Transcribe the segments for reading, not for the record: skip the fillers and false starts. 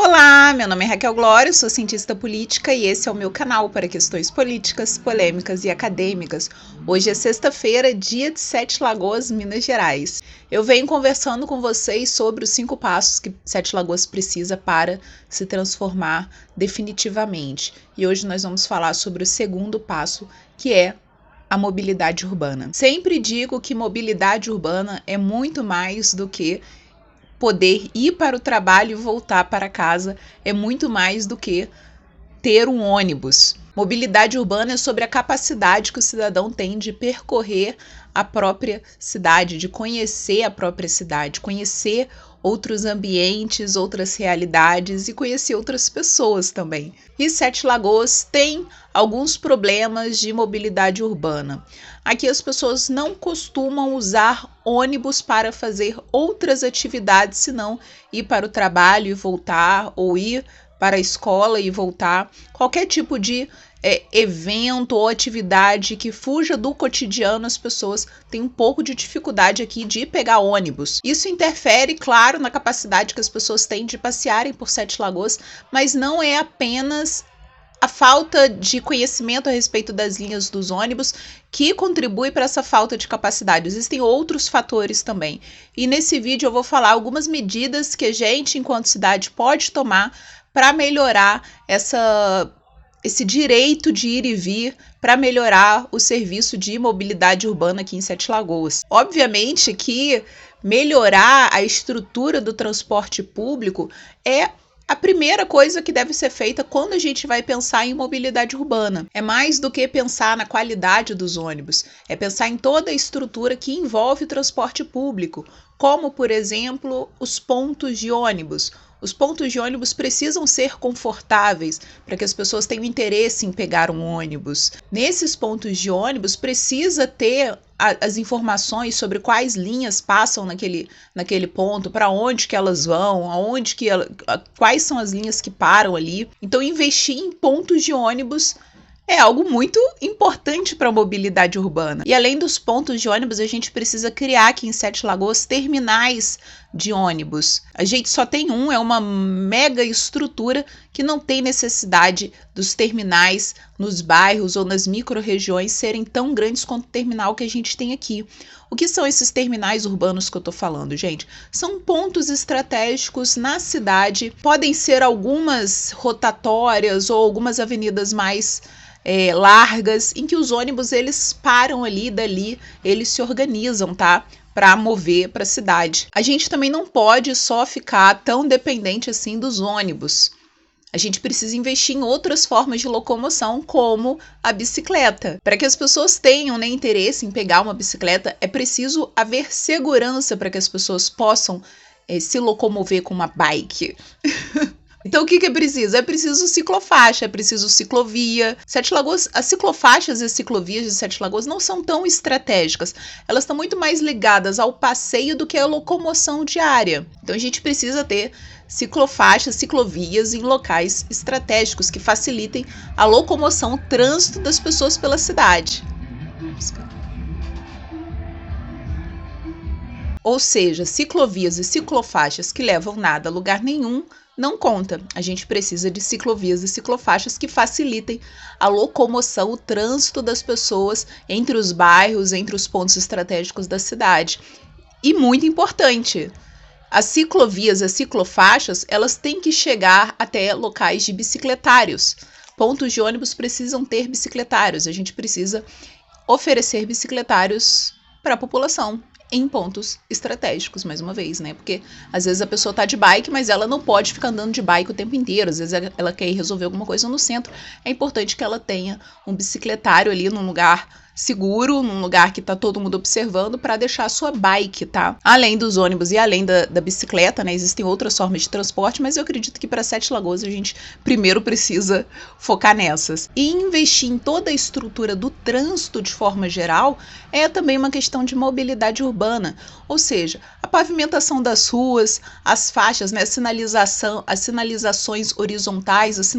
Olá, meu nome é Raquel Glória, sou cientista política e esse é o meu canal para questões políticas, polêmicas e acadêmicas. Hoje é sexta-feira, dia de Sete Lagoas, Minas Gerais. Eu venho conversando com vocês sobre os 5 passos que Sete Lagoas precisa para se transformar definitivamente. E hoje nós vamos falar sobre o segundo passo, que é a mobilidade urbana. Sempre digo que mobilidade urbana é muito mais do que poder ir para o trabalho e voltar para casa, é muito mais do que ter um ônibus. Mobilidade urbana é sobre a capacidade que o cidadão tem de percorrer a própria cidade, de conhecer a própria cidade, conhecer outros ambientes, outras realidades e conhecer outras pessoas também. E Sete Lagoas tem alguns problemas de mobilidade urbana. Aqui as pessoas não costumam usar ônibus para fazer outras atividades, senão ir para o trabalho e voltar, ou ir para a escola e voltar. Qualquer tipo de evento ou atividade que fuja do cotidiano, as pessoas têm um pouco de dificuldade aqui de pegar ônibus. Isso interfere, claro, na capacidade que as pessoas têm de passearem por Sete Lagoas, mas não é apenas a falta de conhecimento a respeito das linhas dos ônibus que contribui para essa falta de capacidade. Existem outros fatores também. E nesse vídeo eu vou falar algumas medidas que a gente, enquanto cidade, pode tomar para melhorar esse direito de ir e vir, para melhorar o serviço de mobilidade urbana aqui em Sete Lagoas. Obviamente que melhorar a estrutura do transporte público é a primeira coisa que deve ser feita quando a gente vai pensar em mobilidade urbana. É mais do que pensar na qualidade dos ônibus, é pensar em toda a estrutura que envolve o transporte público, como, por exemplo, os pontos de ônibus. Os pontos de ônibus precisam ser confortáveis para que as pessoas tenham interesse em pegar um ônibus. Nesses pontos de ônibus precisa ter as informações sobre quais linhas passam naquele ponto, para onde que elas vão, quais são as linhas que param ali. Então, investir em pontos de ônibus é algo muito importante para a mobilidade urbana. E além dos pontos de ônibus, a gente precisa criar aqui em Sete Lagoas terminais de ônibus. A gente só tem é uma mega estrutura que não tem necessidade dos terminais nos bairros ou nas micro-regiões serem tão grandes quanto o terminal que a gente tem aqui. O que são esses terminais urbanos que eu estou falando, gente? São pontos estratégicos na cidade, podem ser algumas rotatórias ou algumas avenidas mais largas, em que os ônibus eles param ali, dali eles se organizam, tá? Para mover para a cidade. A gente também não pode só ficar tão dependente assim dos ônibus. A gente precisa investir em outras formas de locomoção, como a bicicleta. Para que as pessoas tenham interesse em pegar uma bicicleta, é preciso haver segurança para que as pessoas possam se locomover com uma bike. Então, o que é preciso? É preciso ciclofaixa, é preciso ciclovia. Sete Lagoas, as ciclofaixas e as ciclovias de Sete Lagoas não são tão estratégicas. Elas estão muito mais ligadas ao passeio do que à locomoção diária. Então, a gente precisa ter ciclofaixas, ciclovias em locais estratégicos que facilitem a locomoção, o trânsito das pessoas pela cidade. Ou seja, ciclovias e ciclofaixas que levam nada a lugar nenhum não conta. A gente precisa de ciclovias e ciclofaixas que facilitem a locomoção, o trânsito das pessoas entre os bairros, entre os pontos estratégicos da cidade. E muito importante, as ciclovias e as ciclofaixas, elas têm que chegar até locais de bicicletários. Pontos de ônibus precisam ter bicicletários. A gente precisa oferecer bicicletários para a população em pontos estratégicos, mais uma vez, né? Porque às vezes a pessoa tá de bike, mas ela não pode ficar andando de bike o tempo inteiro. Às vezes ela quer ir resolver alguma coisa no centro. É importante que ela tenha um bicicletário ali num lugar seguro, num lugar que tá todo mundo observando, para deixar a sua bike, tá? Além dos ônibus e além da bicicleta, né? Existem outras formas de transporte, mas eu acredito que para Sete Lagoas a gente primeiro precisa focar nessas. E investir em toda a estrutura do trânsito de forma geral é também uma questão de mobilidade urbana, ou seja, a pavimentação das ruas, as faixas, né? As sinalizações horizontais, as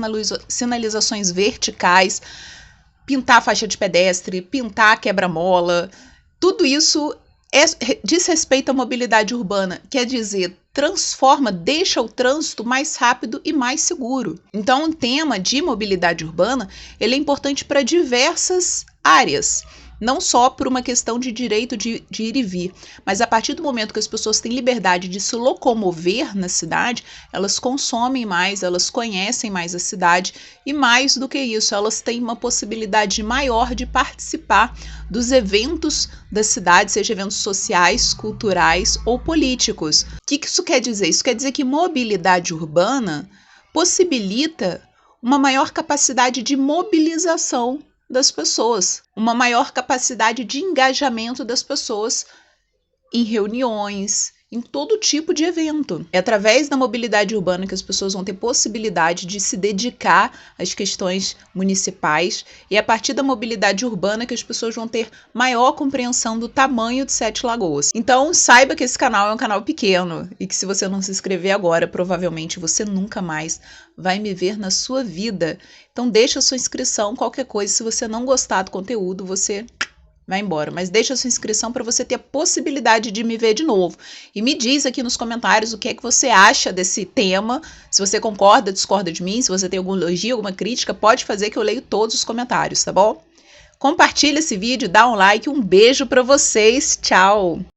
sinalizações verticais, pintar a faixa de pedestre, pintar a quebra-mola, tudo isso diz respeito à mobilidade urbana, quer dizer, transforma, deixa o trânsito mais rápido e mais seguro. Então, o tema de mobilidade urbana, ele é importante para diversas áreas. Não só por uma questão de direito de ir e vir, mas a partir do momento que as pessoas têm liberdade de se locomover na cidade, elas consomem mais, elas conhecem mais a cidade e, mais do que isso, elas têm uma possibilidade maior de participar dos eventos da cidade, seja eventos sociais, culturais ou políticos. O que isso quer dizer? Isso quer dizer que mobilidade urbana possibilita uma maior capacidade de mobilização das pessoas, uma maior capacidade de engajamento das pessoas em reuniões, em todo tipo de evento. É através da mobilidade urbana que as pessoas vão ter possibilidade de se dedicar às questões municipais e é a partir da mobilidade urbana que as pessoas vão ter maior compreensão do tamanho de Sete Lagoas. Então, saiba que esse canal é um canal pequeno e que se você não se inscrever agora, provavelmente você nunca mais vai me ver na sua vida. Então, deixa a sua inscrição, qualquer coisa, se você não gostar do conteúdo, você vai embora, mas deixa a sua inscrição para você ter a possibilidade de me ver de novo. E me diz aqui nos comentários o que é que você acha desse tema, se você concorda, discorda de mim, se você tem algum elogio, alguma crítica, pode fazer que eu leio todos os comentários, tá bom? Compartilha esse vídeo, dá um like, um beijo para vocês, tchau!